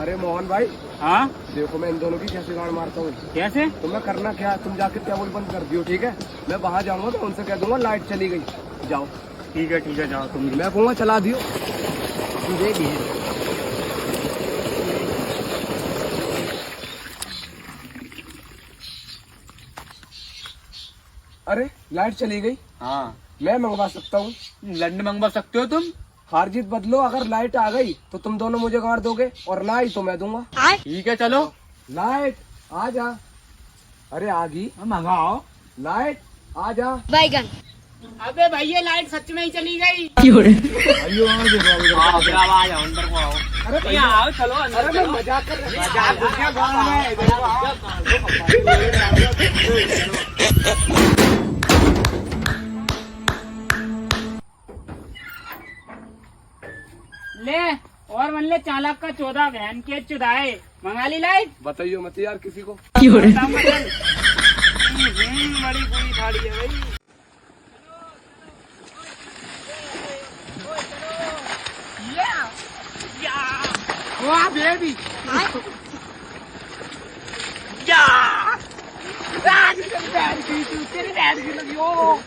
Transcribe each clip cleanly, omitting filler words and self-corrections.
अरे मोहन भाई, हाँ देखो मैं इन दोनों की कैसे गाड़ मारता हूँ। कैसे? तो मैं करना क्या, तुम जाके टेबल बंद कर दियो, ठीक है? मैं बाहर जाऊंगा तो उनसे कह दूंगा लाइट चली गई, जाओ। ठीक है जाओ तुम। मैं कहूँगा चला दियो। मुझे भी अरे लाइट चली गई। हाँ, मैं मंगवा सकता हूँ। लंड मंगवा सकते हो तुम। हार जीत बदलो, अगर लाइट आ गई तो तुम दोनों मुझे गाड़ दोगे और ना आई तो मैं दूंगा। ठीक है चलो लाइट आ जा। अरे आ गई। मंगाओ। लाइट आ जा। बैगन। अबे भैया लाइट सच में ही चली गई। अयो आओ फिर अब आ जाओ, अंदर को आओ। अरे भैया आओ, चलो अंदर अरे मैं चलो। मजाक कर रहा हूँ। मजाक कर रहा हूँ, गाँव में, इधर आओ। ले और मन ले 4 लाख का 14 बहन के चुदाए मंगा ली लाइट। बताइयो मत यार किसी को। बताऊंगा चल। बड़ी पूरी थाली है भाई। वाह बेबी। तेरी डैड की लगी हो।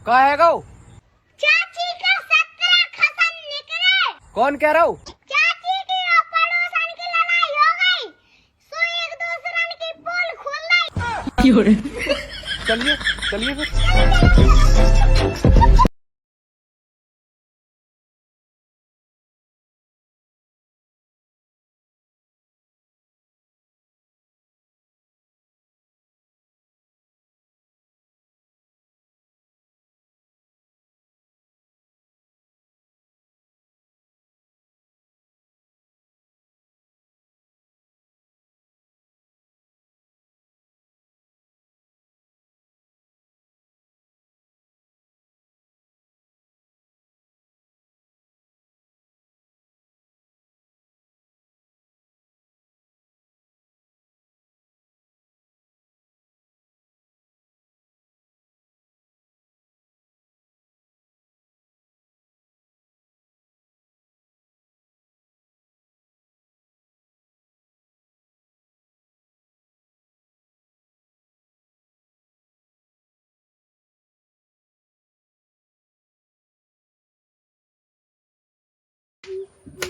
कहा है गो? चाची का 17 खसम निकले। कौन कह रहा हूँ? चाची की और पड़ोसन की लड़ाई हो गई, सो एक दूसरे की पोल खुल गई। चलिए चलिए फिर।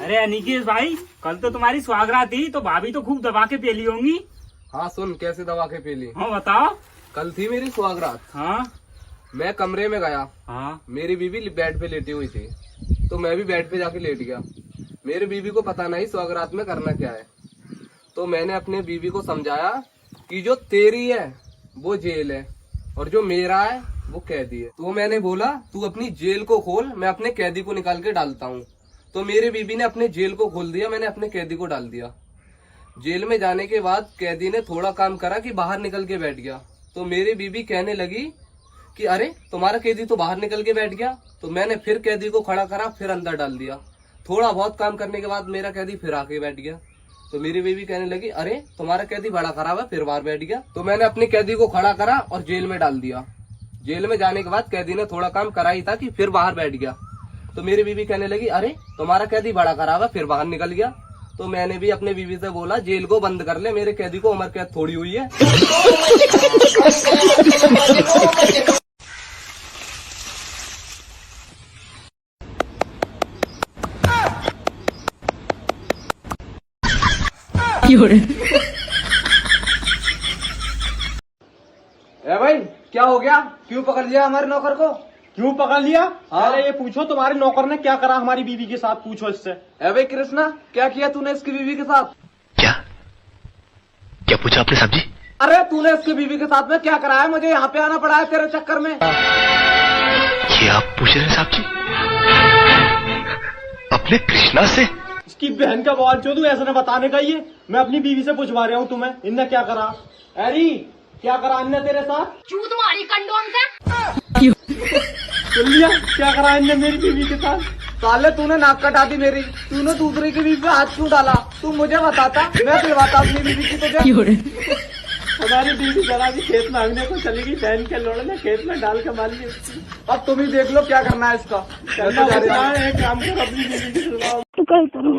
अरे अनिकेश भाई, कल तो तुम्हारी सुहागरात थी, तो भाभी तो खूब दबा के पी ली होंगी। हाँ सुन, कैसे दबा के पी ली। हाँ बताओ। कल थी मेरी सुहागरात। हाँ मैं कमरे में गया, हाँ मेरी बीवी बेड पे लेटी हुई थी, तो मैं भी बेड पे जाके लेट गया। मेरी बीवी को पता नहीं सुहागरात में करना क्या है, तो मैंने अपने बीवी को समझाया कि जो तेरी है वो जेल है और जो मेरा है वो कैदी है। तो मैंने बोला तू अपनी जेल को खोल, मैं अपने कैदी को निकाल के डालता हूँ। तो मेरी बीवी ने अपने जेल को खोल दिया, मैंने अपने कैदी को डाल दिया। जेल में जाने के बाद कैदी ने थोड़ा काम करा कि बाहर निकल के बैठ गया। तो मेरी बीवी कहने लगी कि अरे तुम्हारा कैदी तो बाहर निकल के बैठ गया। तो मैंने फिर कैदी को खड़ा करा, फिर अंदर डाल दिया। थोड़ा बहुत काम करने के बाद मेरा कैदी फिर आके बैठ गया। तो मेरी बीवी कहने लगी अरे तुम्हारा कैदी बड़ा खराब है, फिर बाहर बैठ गया। तो मैंने अपने कैदी को खड़ा करा और जेल में डाल दिया। जेल में जाने के बाद कैदी ने थोड़ा काम करा ही था कि फिर बाहर बैठ गया। तो मेरी बीवी कहने लगी अरे तुम्हारा कैदी बड़ा खराब है, फिर बाहर निकल गया। तो मैंने भी अपने बीवी से बोला जेल को बंद कर ले, मेरे कैदी को उम्र कैद थोड़ी हुई है। ए भाई क्या हो गया, क्यों पकड़ लिया हमारे नौकर को? क्यों पकड़ लिया? हाँ। पहले ये पूछो तुम्हारे नौकर ने क्या करा हमारी बीवी के साथ, पूछो इससे। ए भाई कृष्णा, क्या किया तूने इसकी बीवी के साथ? क्या क्या पूछा आपने साहब जी? अरे तूने इसकी बीवी के साथ में क्या कराया? मुझे यहाँ पे आना पड़ा है तेरे चक्कर में। ये आप पूछ रहे हैं साहब जी अपने कृष्णा से? इसकी बहन का बवाल चोदू ऐसा न बताने का ये। मैं अपनी बीवी से पूछवा रहा हूँ तुम्हें, इनने क्या करा? अरे क्या करा इनने तेरे साथ? चूत मारी कंडोम से। सुन लिया क्या करा इनने मेरी बीवी के साथ? साले तूने नाक कटा दी मेरी, तूने दूसरे की बीवी पे हाथ क्यों डाला? तू मुझे बताता, मैं दिलवाता अपनी बीवी की तुझे। हमारी बीवी जरा भी खेत मांगने को चली गई, बहन के लोड़े ने खेत में डाल के मार ली उसकी। अब तुम ही देख लो क्या करना है इसका। करना होता है, एक काम कर अपनी बीवी की सुनवाओ। तो कल करो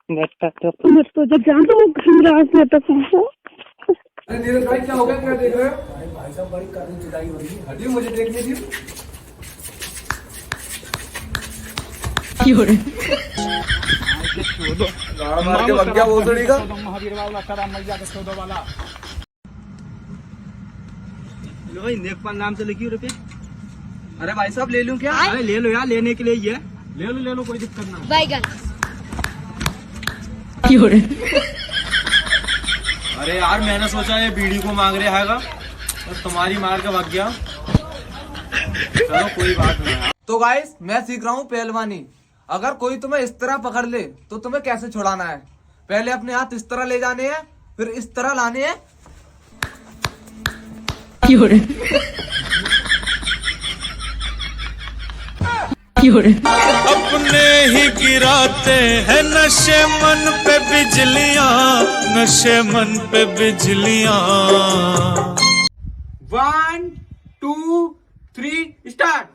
मैं तो जब जानता हूँ रात में तक अरे नीरज भाई क्या हो गया, क्या देख रहे हो? भाई साहब बड़ी काली जुदाई हो रही है, हटिए मुझे देखने दीजिए। मार के बग गया वो थोड़ी का। महावीर वाला सरा मैया के 14 वाला। लो भाई नेकपाल नाम से लिखी रुपये। अरे भाई साहब ले लूं क्या? अरे ले लो यार, लेने के लिए ही है। ले लो कोई दिक्कत ना। बैगन। अरे यार मैंने सोचा ये बीड़ी को मांग रहे हैगा और तुम्हारी मार के भाग गया। चलो कोई बात नहीं। तो गाइस मैं सीख रहा हूँ पहलवानी। अगर कोई तुम्हें इस तरह पकड़ ले तो तुम्हें कैसे छुड़ाना है? पहले अपने हाथ इस तरह ले जाने हैं, फिर इस तरह लाने हैं। अपने ही गिराते हैं नशे मन पे बिजलियां, नशे मन पे बिजलियां। 1 2 3 स्टार्ट।